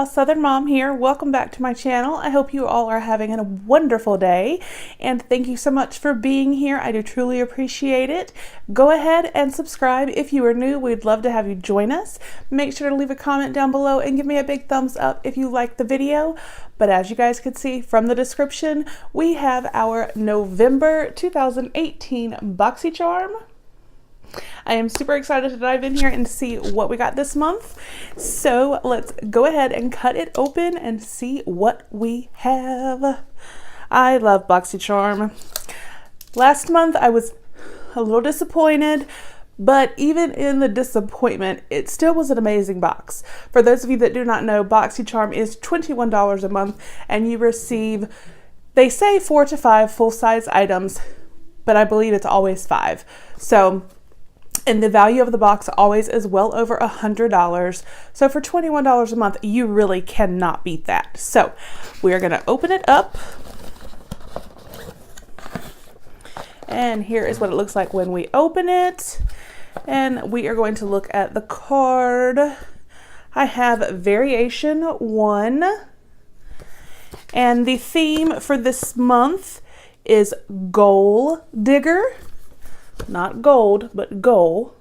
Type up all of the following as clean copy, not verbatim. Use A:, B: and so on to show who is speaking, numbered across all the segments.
A: Southern Mom here. Welcome back to my channel. I hope you all are having a wonderful day, and thank you so much for being here. I do truly appreciate it. Go ahead and subscribe if you are new. We'd love to have you join us. Make sure to leave a comment down below and give me a big thumbs up if you like the video. But as you guys can see from the description, we have our November 2018 BoxyCharm. I am super excited to dive in here and see what we got this month. So let's go ahead and cut it open and see what we have. I love BoxyCharm. Last month I was a little disappointed, but even in the disappointment, it still was an amazing box. For those of you that do not know, BoxyCharm is $21 a month, and you receive, they say 4 to 5 full-size items, but I believe it's always 5. And the value of the box always is well over $100. So for $21 a month, you really cannot beat that. So we are going to open it up. And here is what it looks like when we open it. And we are going to look at the card. I have Variation 1. And the theme for this month is Goal Digger. Not gold, but goal.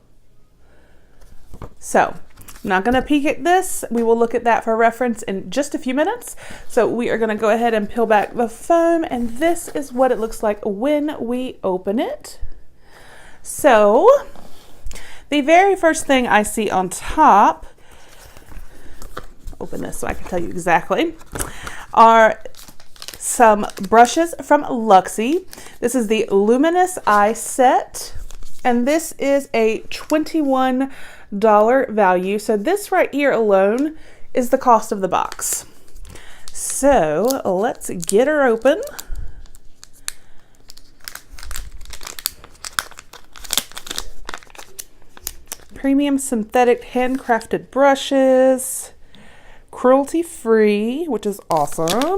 A: So I'm not going to peek at this. We will look at that for reference in just a few minutes. So we are going to go ahead and peel back the foam, and this is what it looks like when we open it. So the very first thing I see on top, open this so I can tell you exactly, are some brushes from Luxie. This is the Luminess I Set, and this is a $21 value. So this right here alone is the cost of the box. So let's get her open. Premium synthetic handcrafted brushes, cruelty-free, which is awesome.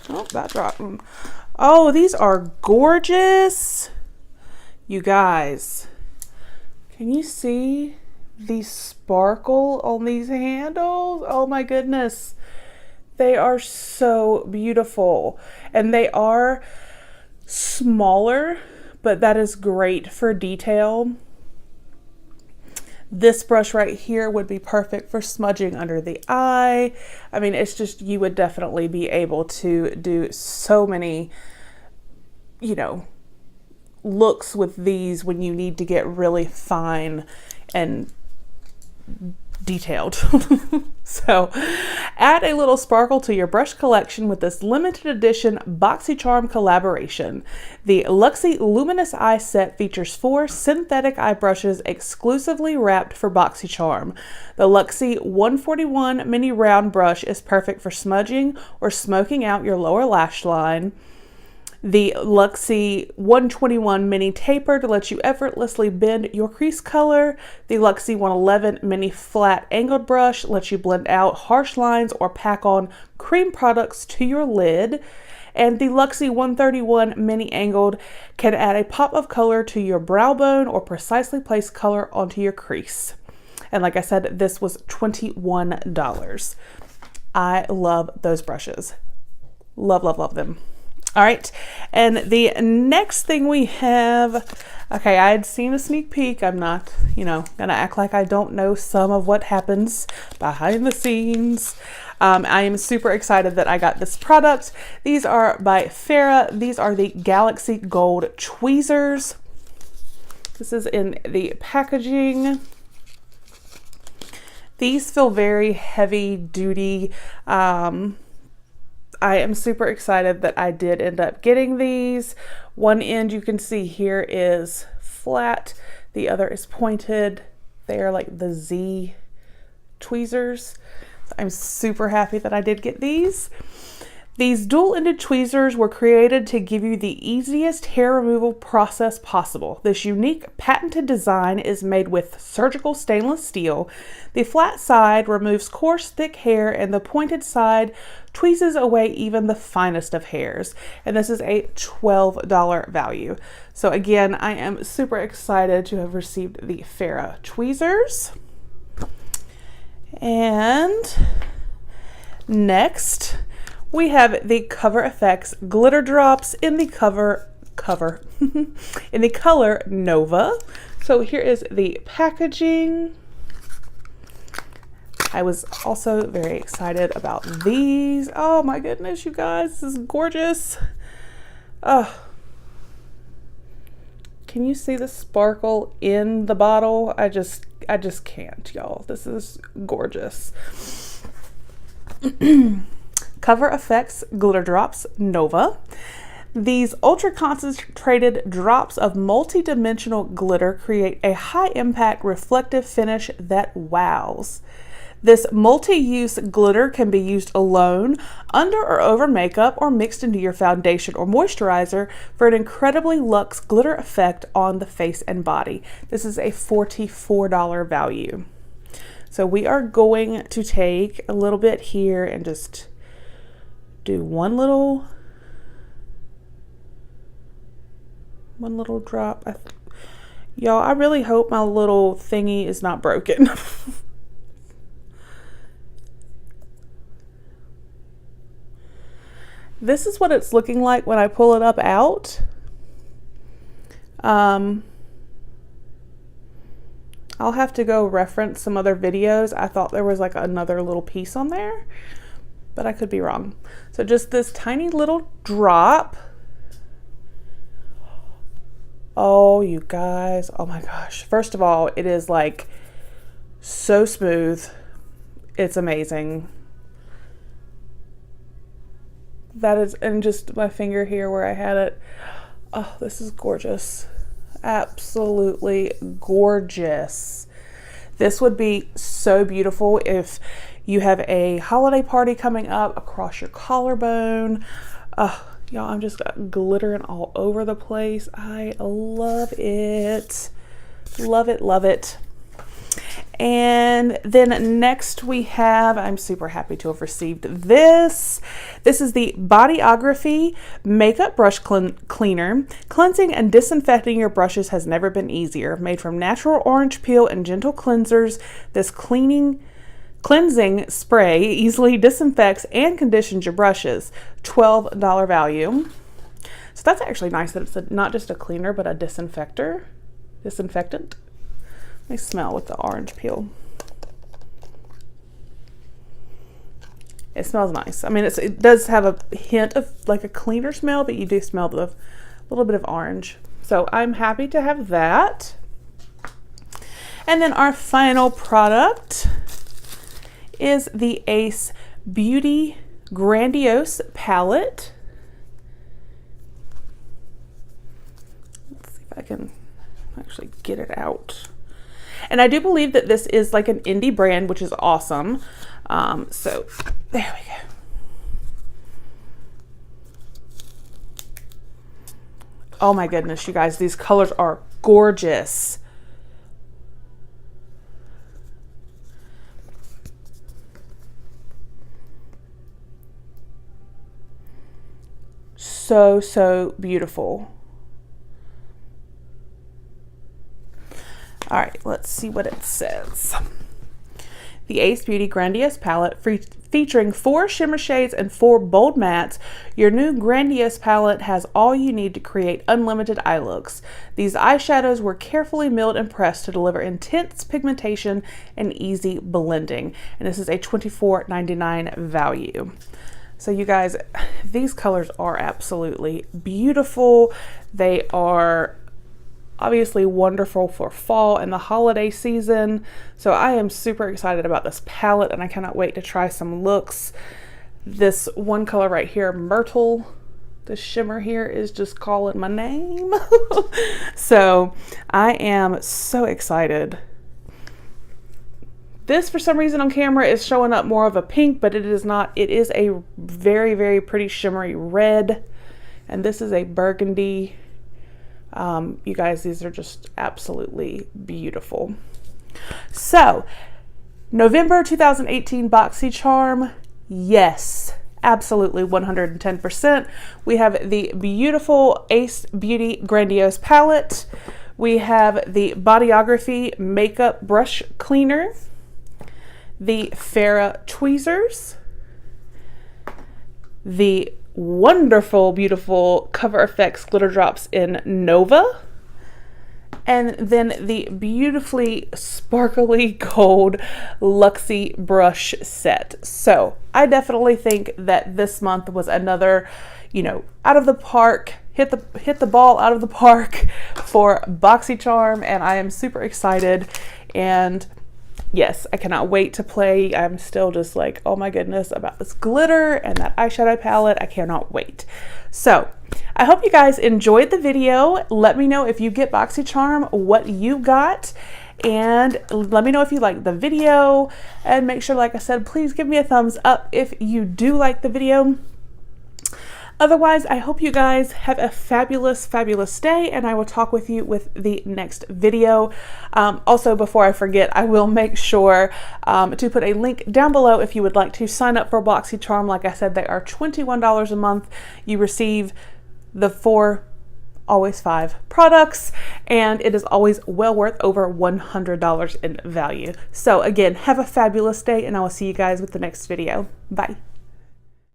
A: Oh, that dropped. Oh, these are gorgeous. You guys, can you see the sparkle on these handles? Oh my goodness. They are so beautiful. And they are smaller, but that is great for detail. This brush right here would be perfect for smudging under the eye. I mean, it's just, you would definitely be able to do so many, you know, looks with these when you need to get really fine and detailed. So add a little sparkle to your brush collection with this limited edition BoxyCharm collaboration. The Luxie Luminous I Set features 4 synthetic eye brushes exclusively wrapped for BoxyCharm. The Luxie 141 mini round brush is perfect for smudging or smoking out your lower lash line. The Luxie 121 mini tapered lets you effortlessly bend your crease color. The Luxie 111 mini flat angled brush lets you blend out harsh lines or pack on cream products to your lid. And the Luxie 131 mini angled can add a pop of color to your brow bone or precisely place color onto your crease. And like I said, this was $21. I love those brushes. Love, love, love them. All right, and the next thing we have, okay, I had seen a sneak peek. I'm not, gonna act like I don't know some of what happens behind the scenes. I am super excited that I got this product. These are by Farrah. These are the Galaxy Gold tweezers. This is in the packaging. These feel very heavy duty. I am super excited that I did end up getting these. One end you can see here is flat, the other is pointed. They are like the Z tweezers. I'm super happy that I did get these. These dual-ended tweezers were created to give you the easiest hair removal process possible. This unique patented design is made with surgical stainless steel. The flat side removes coarse, thick hair, and the pointed side tweezes away even the finest of hairs. And this is a $12 value. So again, I am super excited to have received the Farrah tweezers. And next, we have the Cover FX glitter drops in the in the color Nova. So here is the packaging. I was also very excited about these. Oh my goodness, you guys, this is gorgeous. Oh, can you see the sparkle in the bottle? I just can't, y'all. This is gorgeous. Cover FX glitter drops Nova. These ultra concentrated drops of multi-dimensional glitter create a high impact reflective finish that wows. This multi-use glitter can be used alone, under or over makeup, or mixed into your foundation or moisturizer for an incredibly luxe glitter effect on the face and body. This is a $44 value. So we are going to take a little bit here and just do one little drop. Y'all, I really hope my little thingy is not broken. This is what it's looking like when I pull it up out. I'll have to go reference some other videos. I thought there was like another little piece on there, but I could be wrong. So just this tiny little drop. Oh, you guys, oh my gosh. First of all, it is like so smooth. It's amazing. That is, and just my finger here where I had it. Oh, this is gorgeous. Absolutely gorgeous. This would be so beautiful if you have a holiday party coming up across your collarbone. Y'all, I'm just glittering all over the place. I love it. Love it, love it. And then next we have, I'm super happy to have received this. This is the Bodyography Makeup Brush Cleaner. Cleansing and disinfecting your brushes has never been easier. Made from natural orange peel and gentle cleansers, this cleansing spray easily disinfects and conditions your brushes. $12 value. So that's actually nice that it's not just a cleaner, but a disinfectant. They smell with the orange peel. It smells nice. I mean, it does have a hint of like a cleaner smell, but you do smell the little bit of orange. So I'm happy to have that. And then our final product is the Ace Beauty Grandiose Palette. Let's see if I can actually get it out. And I do believe that this is like an indie brand, which is awesome. So there we go. Oh my goodness, you guys, these colors are gorgeous. So, so beautiful. All right, let's see what it says. The Ace Beauty Grandiose Palette featuring 4 shimmer shades and 4 bold mattes. Your new Grandiose palette has all you need to create unlimited eye looks. These eyeshadows were carefully milled and pressed to deliver intense pigmentation and easy blending. And this is a $24.99 value. So you guys, these colors are absolutely beautiful. They are obviously wonderful for fall and the holiday season. So I am super excited about this palette and I cannot wait to try some looks. This one color right here, Myrtle, the shimmer here is just calling my name. So I am so excited. This, for some reason on camera, is showing up more of a pink, but it is not. It is a very, very pretty shimmery red. And this is a burgundy. You guys, these are just absolutely beautiful. So, November 2018 BoxyCharm, yes, absolutely 110%. We have the beautiful Ace Beauty Grandiose palette. We have the Bodyography Makeup Brush Cleaner, the Farrah tweezers, the wonderful, beautiful Cover FX glitter drops in Nova, and then the beautifully sparkly gold Luxie brush set. So I definitely think that this month was another, you know, out of the park, hit the ball out of the park for BoxyCharm, and I am super excited. And yes, I cannot wait to play. I'm still just like, oh my goodness, about this glitter and that eyeshadow palette. I cannot wait. So I hope you guys enjoyed the video. Let me know if you get BoxyCharm, what you got, and let me know if you like the video, and make sure, like I said, please give me a thumbs up if you do like the video. Otherwise, I hope you guys have a fabulous, fabulous day, and I will talk with you with the next video. Also, before I forget, I will make sure to put a link down below if you would like to sign up for BoxyCharm. Like I said, they are $21 a month. You receive the 4, always 5 products, and it is always well worth over $100 in value. So again, have a fabulous day, and I will see you guys with the next video. Bye.